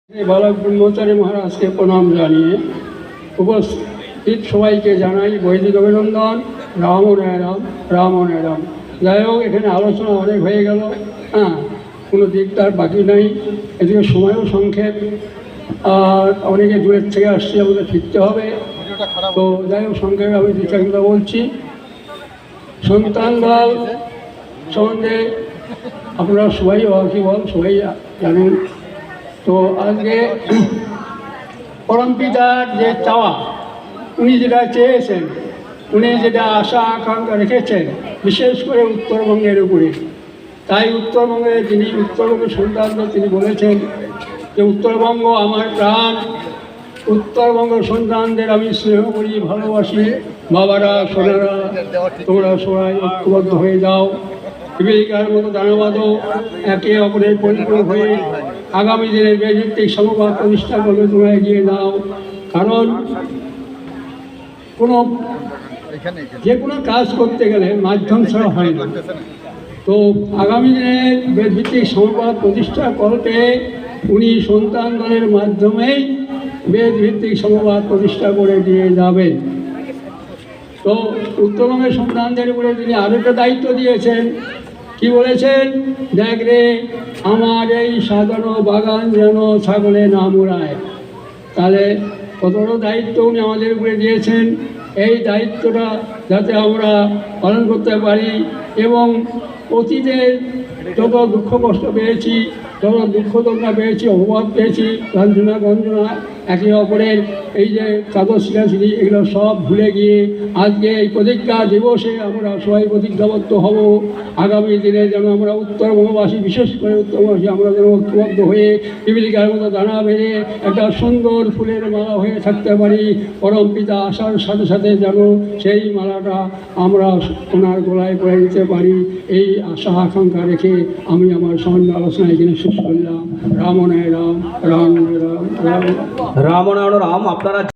বালক ব্রহ্মচারী মহারাজকে প্রণাম জানিয়ে উপস্থিত সবাইকে জানাই বৈদিক অভিনন্দন। রাম নয় রাম, রাম নয় রাম। যাই হোক, এখানে আলোচনা অনেক হয়ে গেল, কোনো দিক তার বাকি নাই। এদিকে সময়ও সংক্ষেপ, আর অনেকে দূরের থেকে আসছে, আমাদের ফিরতে হবে। তো যাই হোক, সংক্ষেপে আমি দু চারটা বলছি। সন্তান দল সম্বন্ধে আপনারা সবাই ওয়াকিবল, সবাই জানেন। তো আজকে পরম পিতার যে চাওয়া, উনি যেটা চেয়েছেন, উনি যেটা আশা আকাঙ্ক্ষা রেখেছেন, বিশেষ করে উত্তরবঙ্গের উপরে, তাই উত্তরবঙ্গের উত্তরবঙ্গের সন্তানদের তিনি বলেছেন যে উত্তরবঙ্গ আমার প্রাণ, উত্তরবঙ্গ সন্তানদের আমি স্নেহ করি, ভালোবাসি। বাবারা, সোনারা, তোমরা সবাই ঐক্যবদ্ধ হয়ে যাও, বিবেকার মতো দানবাদও একে অপরের পরিপূরক হয়ে আগামী দিনের বেদভিত্তিক সমবাদ প্রতিষ্ঠা করবে তোমরা এগিয়ে দাও। কারণ যে কোনো কাজ করতে গেলে মাধ্যম ছাড়া হয় না। তো আগামী দিনের বেদভিত্তিক সমবাদ প্রতিষ্ঠা করতে উনি সন্তান দলের মাধ্যমেই বেদভিত্তিক সমবাদ প্রতিষ্ঠা করে দিয়ে যাবেন। তো উত্তরবঙ্গের সন্তানদের উপরে তিনি আরও একটা দায়িত্ব দিয়েছেন। কি বলেছেন? দেখ রে, আমার এই সাজানো বাগান যেন ছাগলে না মোড়ায়। তাহলে কত বড় দায়িত্ব উনি আমাদের উপরে দিয়েছেন। এই দায়িত্বটা যাতে আমরা পালন করতে পারি এবং অতীতের যত দুঃখ কষ্ট পেয়েছি, যত দুঃখ দোলনা পেয়েছি, অভাব পেয়েছি, লাঞ্ছনা গঞ্জনা, একে অপরের এই যে কাগজ ছিঁড়াছিড়ি, এগুলো সব ভুলে গিয়ে আজকে এই প্রতিজ্ঞা দিবসে আমরা সবাই প্রতিজ্ঞাবদ্ধ হব। আগামী দিনে যেন আমরা উত্তরবঙ্গবাসী, বিশেষ করে উত্তরবঙ্গবাসী, আমরা যেন ঐক্যবদ্ধ হয়ে পিপীলিকার মতো দানা বেঁধে একটা সুন্দর ফুলের মালা হয়ে থাকতে পারি। পরম পিতা আসার সাথে সাথে যেন সেই মালাটা আমরা ওনার গলায় পরে দিতে পারি, এই আশা আকাঙ্ক্ষা রেখে আমি আমার সামান্য আলোচনা এখানে শেষ করলাম। রাম নয় রাম, রাম নয় রাম, রাম। রাম নারায়ণ রাম। আপনারা